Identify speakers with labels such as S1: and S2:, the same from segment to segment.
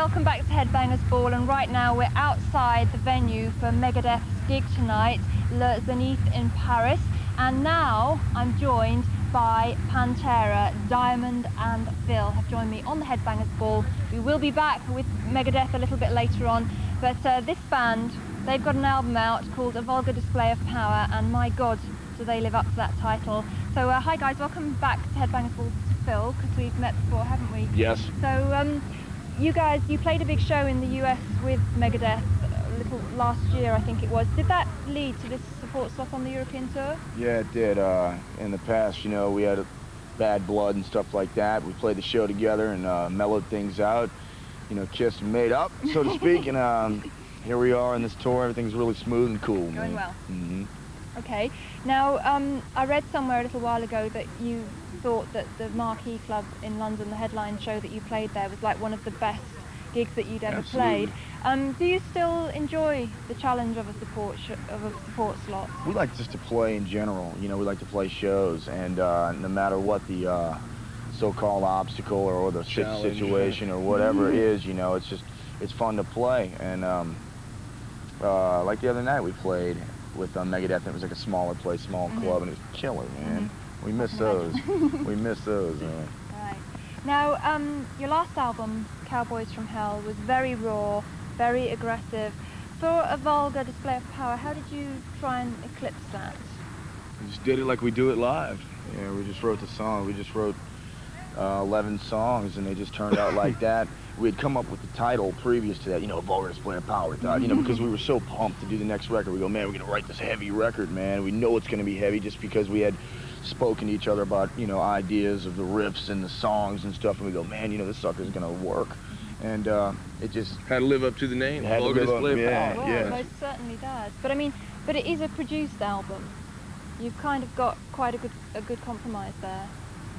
S1: welcome back to Headbangers Ball, and right now we're outside the venue for Megadeth's gig tonight, Le Zénith in Paris, and now I'm joined by Pantera. Diamond and Phil have joined me on the Headbangers Ball. We will be back with Megadeth a little bit later on, but this band, they've got an album out called A Vulgar Display of Power, and my God, do they live up to that title. So hi guys, welcome back to Headbangers Ball to Phil, because we've met before, haven't we?
S2: Yes.
S1: So you guys, you played a big show in the US with Megadeth a little last year, I think it was. Did that lead to this support slot on the European tour?
S2: Yeah, it did. In the past, you know, we had bad blood and stuff like that. We played the show together and mellowed things out, you know, kissed and made up, so to speak. And here we are on this tour. Everything's really smooth and cool.
S1: Going well.
S2: Mm-hmm.
S1: Okay. Now, I read somewhere a little while ago that you thought that the Marquee Club in London, the headline show that you played there, was like one of the best gigs that you'd ever played. Do you still enjoy the challenge of a support slot?
S2: We like just to play in general. You know, we like to play shows, and no matter what the so-called obstacle or the situation or whatever it is, you know, it's fun to play. And like the other night, we played with Megadeth. It was like a smaller place, small club, and it was killer, man. We miss those. We miss those.
S1: Right. Now, your last album, Cowboys from Hell, was very raw, very aggressive. For A Vulgar Display of Power, how did you try and eclipse that?
S2: We just did it like we do it live. Yeah, we just wrote the song. We just wrote 11 songs, and they just turned out like that. We had come up with the title previous to that, you know, Vulgar Display of Power. You know, because we were so pumped to do the next record. We go, man, we're going to write this heavy record, man. We know it's going to be heavy just because we had spoken to each other about, you know, ideas of the riffs and the songs and stuff. And we go, man, you know, this sucker's going to work. And it just
S3: had to live up to the name.
S2: Had
S3: Vulgar
S2: to live
S3: Display of
S2: up,
S3: Power.
S1: Well, it most certainly does. But I mean, but it is a produced album. You've kind of got quite a good compromise there.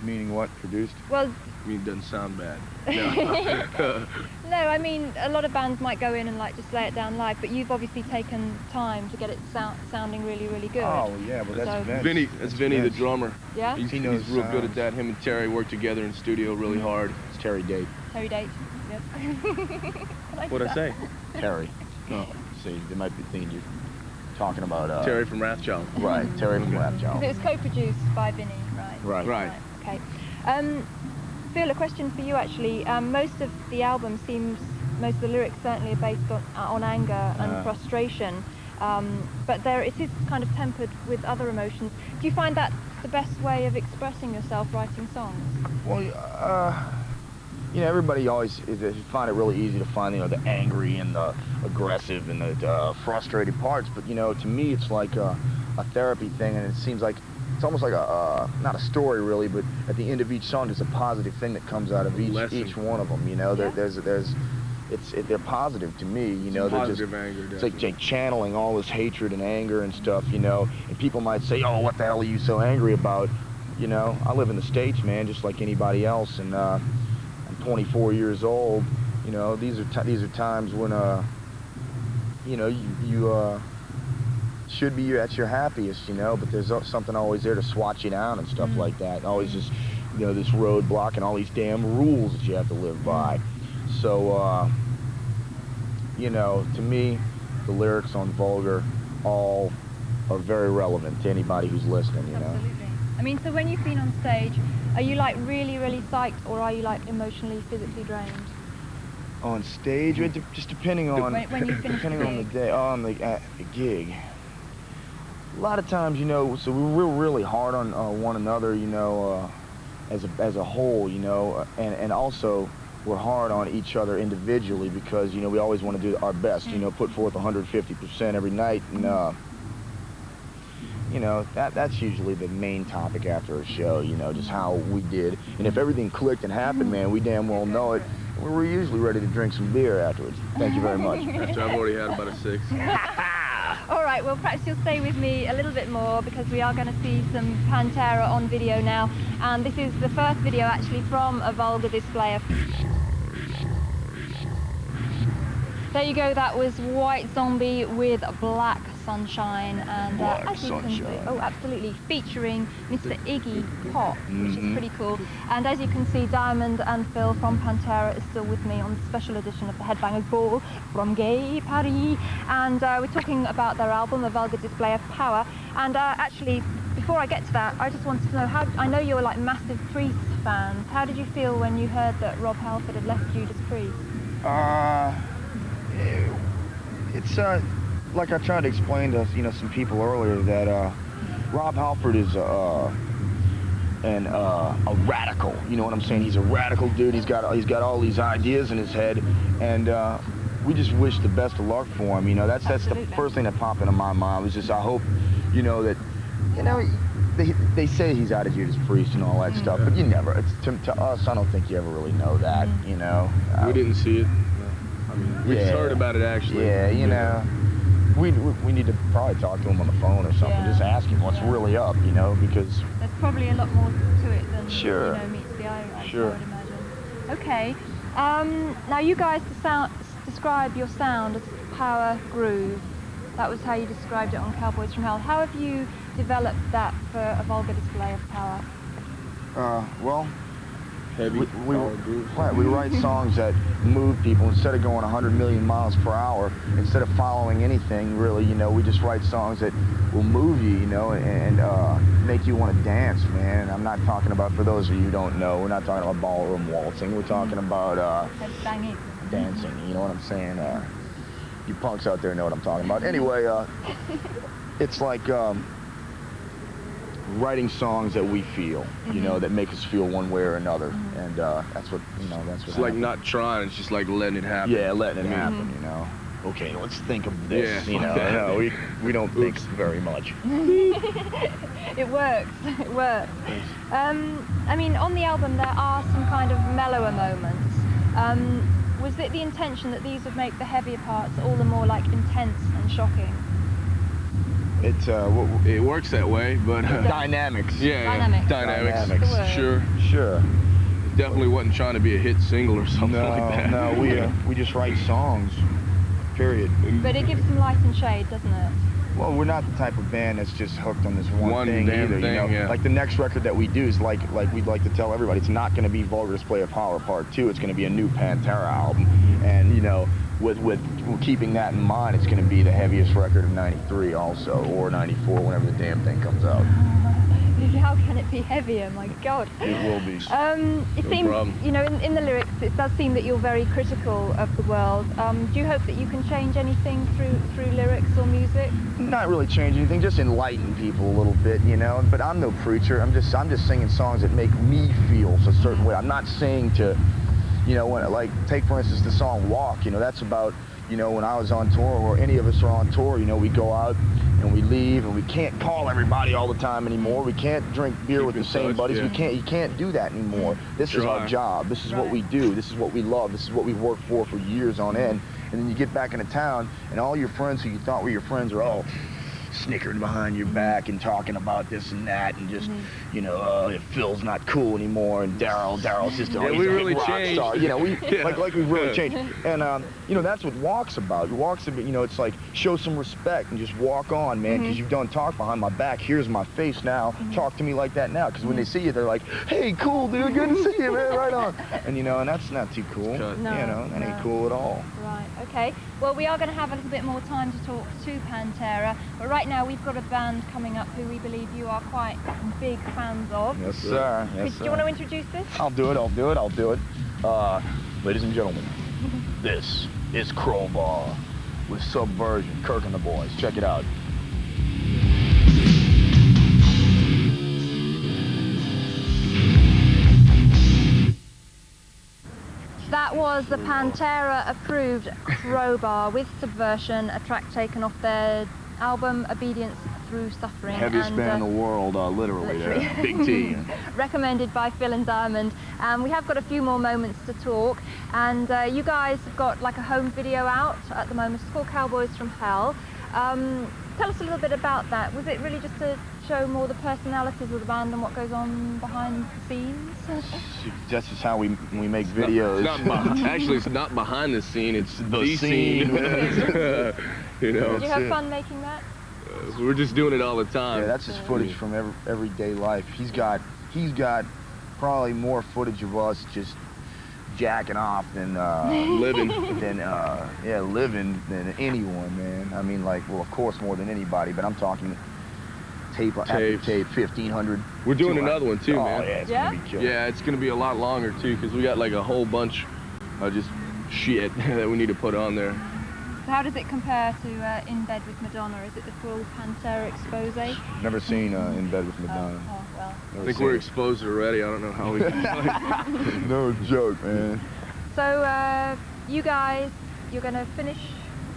S2: Meaning what? Produced?
S1: Well,
S3: I mean, it doesn't sound bad.
S1: No. No, I mean, a lot of bands might go in and like just lay it down live, but you've obviously taken time to get it sounding really, really good.
S2: Oh yeah, well that's Vinny.
S3: That's Vinny, the drummer.
S1: Yeah.
S3: He's real good at that. Him and Terry work together in the studio really hard.
S2: It's Terry Date.
S1: Terry Date. Yep.
S3: What'd I say?
S2: Terry. Oh, see, they might be thinking you're talking about
S3: Terry from Wrathchild.
S2: Right, Terry from Wrathchild.
S1: It was co-produced by Vinny, right?
S2: Right.
S1: Okay. Phil, a question for you actually. Most of the album seems, most of the lyrics certainly are based on anger and frustration, but it is kind of tempered with other emotions. Do you find that the best way of expressing yourself writing songs?
S2: Well, you know, everybody always find it really easy to find, you know, the angry and the aggressive and the frustrated parts, but you know, to me it's like a therapy thing, and it seems like it's almost like not a story really, but at the end of each song there's a positive thing that comes out of each one of them. You know,
S1: yeah.
S2: they're positive to me. You know, they're just
S3: anger,
S2: it's like channeling all this hatred and anger and stuff. You know, and people might say, oh, what the hell are you so angry about? You know, I live in the States, man, just like anybody else, and I'm 24 years old. You know, these are times when you know, you should be at your happiest, you know, but there's something always there to swat you down and stuff like that. Always just, you know, this roadblock and all these damn rules that you have to live by. So, you know, to me, the lyrics on Vulgar all are very relevant to anybody who's listening, you know.
S1: Absolutely. I mean, so when you've been on stage, are you like really, really psyched, or are you like emotionally, physically drained?
S2: On stage, just depending on the day, on the gig. A lot of times, you know, so we're really hard on one another, you know, as a whole, you know, and also we're hard on each other individually because, you know, we always want to do our best, you know, put forth 150% every night, and you know, that's usually the main topic after a show, you know, just how we did, and if everything clicked and happened, man, we damn well know it. We're usually ready to drink some beer afterwards. Thank you very much.
S3: After I've already had about a 6.
S1: All right, well, perhaps you'll stay with me a little bit more because we are going to see some Pantera on video now. And this is the first video actually from A Vulgar Display of... There you go, that was White Zombie with Black Sunshine, and
S2: Like
S1: as you can see,
S2: Sunshine.
S1: oh absolutely, featuring Mr. Iggy Pop, which is pretty cool. And as you can see, Diamond and Phil from Pantera is still with me on the special edition of the Headbangers Ball from Gay Paris, and we're talking about their album, A Vulgar Display of Power. And actually, before I get to that, I just wanted to know how, I know you're like massive Priest fans. How did you feel when you heard that Rob Halford had left Judas Priest?
S2: It's like I tried to explain to some people earlier that Rob Halford is a radical. You know what I'm saying? He's a radical dude. He's got all these ideas in his head, and we just wish the best of luck for him. You know, that's the first thing that popped into my mind. Was just I hope, that they say he's out of Judas Priest and all that stuff, but you never. It's to us, I don't think you ever really know that. You know,
S3: we didn't see it. I mean, we just heard about it actually.
S2: Yeah, you know. We need to probably talk to him on the phone or something.
S1: Yeah.
S2: Just ask him what's really up, because
S1: there's probably a lot more to it than
S2: sure.
S1: Meets the eye, I
S2: Sure.
S1: would imagine. Okay, now you guys describe your sound as power groove. That was how you described it on Cowboys from Hell. How have you developed that for A Vulgar Display of Power?
S2: Well,
S3: Heavy
S2: we write songs that move people instead of going 100 million miles per hour. Instead of following anything, really, we just write songs that will move you, and make you want to dance, man. And I'm not talking about, for those of you who don't know, we're not talking about ballroom waltzing. We're talking about
S1: Banging.
S2: dancing. You know what I'm saying? You punks out there know what I'm talking about. Anyway, it's like writing songs that we feel, that make us feel one way or another, and that's what
S3: It's like not trying; it's just like letting it happen.
S2: Yeah, letting it happen. Okay, let's think of this. No, we don't think very much.
S1: It works. It works. I mean, on the album there are some kind of mellower moments. Was it the intention that these would make the heavier parts all the more like intense and shocking?
S3: It works that way, but
S2: dynamics.
S1: Dynamics.
S3: Dynamics. Sure. It definitely wasn't trying to be a hit single or something like that.
S2: No, we just write songs. Period.
S1: But it gives some light and shade, doesn't it?
S2: Well, we're not the type of band that's just hooked on this one thing
S3: damn
S2: either.
S3: thing, yeah.
S2: Like the next record that we do is like we'd like to tell everybody, it's not going to be Vulgar Display of Power Part 2. It's going to be a new Pantera album, and with keeping that in mind, it's going to be the heaviest record of '93 also, or '94, whenever the damn thing comes out.
S1: How can it be heavier? My God.
S2: It will be.
S1: It seems, in the lyrics, it does seem that you're very critical of the world. Do you hope that you can change anything through lyrics or music?
S2: Not really change anything, just enlighten people a little bit, But I'm no preacher. I'm just singing songs that make me feel a certain way. I'm not saying to, take for instance the song Walk. That's about, when I was on tour, or any of us are on tour, we go out and we leave, and we can't call everybody all the time anymore. We can't drink beer with the same buddies.
S3: Yeah.
S2: You can't do that anymore. This is our job. This is what we do. This is what we love. This is what we've worked for years on end. And then you get back into town, and all your friends who you thought were your friends are all snickering behind your back and talking about this and that, and just Phil's not cool anymore, and Darrel's just he's
S3: we
S2: a
S3: really
S2: rock
S3: changed.
S2: star. Like we've really changed. And that's what Walk's about. Walk's about, it's like show some respect and just walk on, man, because you've done talk behind my back. Here's my face now. Talk to me like that now, because when they see you, they're like, hey, cool, dude, good to see you, man, right on. And and that's not too cool. That ain't cool at all.
S1: Right. Okay. Well, we are going to have a little bit more time to talk to Pantera, but right now we've got a band coming up who we believe you are quite big fans of.
S2: Yes, sir.
S1: Do you want to introduce this?
S2: I'll do it. Ladies and gentlemen, this is Crowbar with Subversion, Kirk and the Boys. Check it out.
S1: That was the Pantera-approved Crowbar with Subversion, a track taken off their album Obedience Through Suffering.
S2: Heaviest band in the world, literally. Big T.
S1: Recommended by Phil and Diamond. We have got a few more moments to talk, and you guys have got like a home video out at the moment. It's called Cowboys from Hell. Tell us a little bit about that. Was it really just to show more the personalities of the band and what goes on behind the scenes?
S2: That's just how we make videos.
S3: Actually, it's not behind the scene, it's
S2: the scene.
S3: Did
S1: Did you have fun making that?
S3: we're just doing it all the time.
S2: Yeah, that's just footage from everyday life. He's got probably more footage of us just jacking off than
S3: living
S2: than than anyone, man. I mean, like, well, of course more than anybody, but I'm talking tape after tape, 1,500.
S3: We're doing another one too, man.
S2: Oh yeah, it's gonna be killer.
S3: Yeah, it's gonna be a lot longer too, because we got like a whole bunch of just shit that we need to put on there.
S1: So how does it compare to In Bed with Madonna? Is it the full Pantera expose?
S2: Never seen In Bed with Madonna.
S1: Oh well.
S3: I think we're exposed already. I don't know how we can.
S2: No joke, man.
S1: So you guys, you're going to finish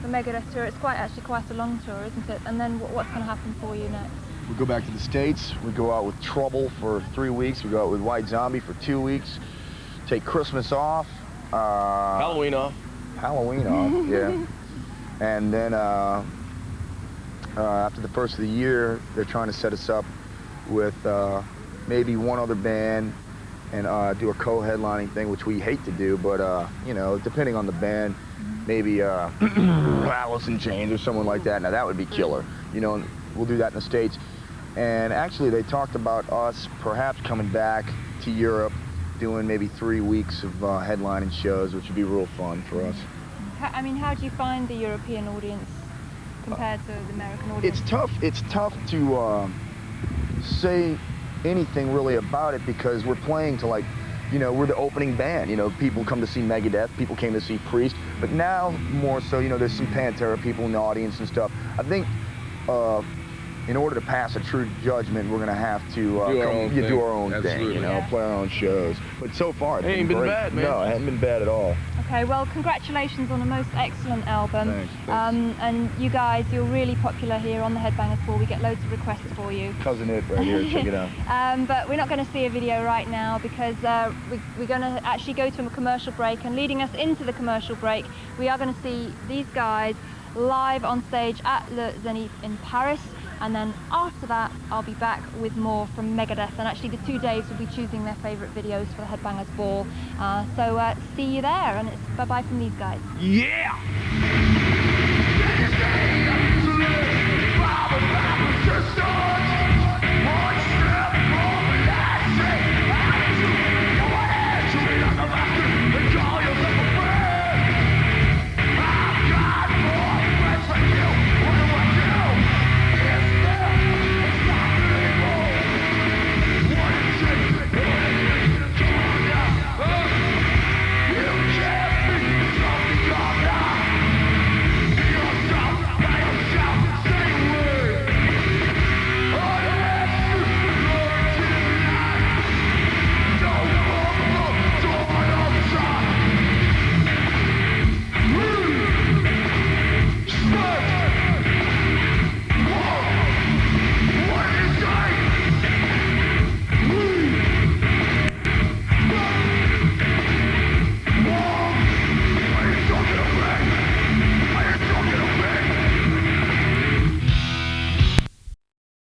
S1: the Megadeth tour. It's actually quite a long tour, isn't it? And then what's going to happen for you next?
S2: We go back to the States. We go out with Trouble for 3 weeks. We go out with White Zombie for 2 weeks. Take Christmas off.
S3: Halloween off.
S2: Halloween off, yeah. And then after the first of the year, they're trying to set us up with maybe one other band and do a co-headlining thing, which we hate to do, but you know, depending on the band, maybe Alice in Chains or someone like that. Now that would be killer, you know. We'll do that in the States. And actually, they talked about us perhaps coming back to Europe, doing maybe 3 weeks of headlining shows, which would be real fun for us.
S1: I mean, how do you find the European audience compared to the American audience?
S2: It's tough to say anything really about it, because we're playing to, like, you know, we're the opening band. You know, people come to see Megadeth, people came to see Priest, but now more so, you know, there's some Pantera people in the audience and stuff. I think in order to pass a true judgment, we're gonna have to do our own thing, you know, play our own shows. But so far, it's
S3: ain't been bad, man.
S2: No, it hasn't been bad at all.
S1: Okay, well, congratulations on a most excellent album.
S2: Thanks.
S1: And you guys, you're really popular here on the Headbangers tour. We get loads of requests for you.
S2: Cousin It right here, check it out.
S1: But we're not going to see a video right now, because we're going to actually go to a commercial break, and leading us into the commercial break, we are going to see these guys live on stage at Le Zénith in Paris. And then after that, I'll be back with more from Megadeth. And actually, the two Daves will be choosing their favourite videos for the Headbangers Ball. So see you there, and it's bye-bye from these guys.
S3: Yeah!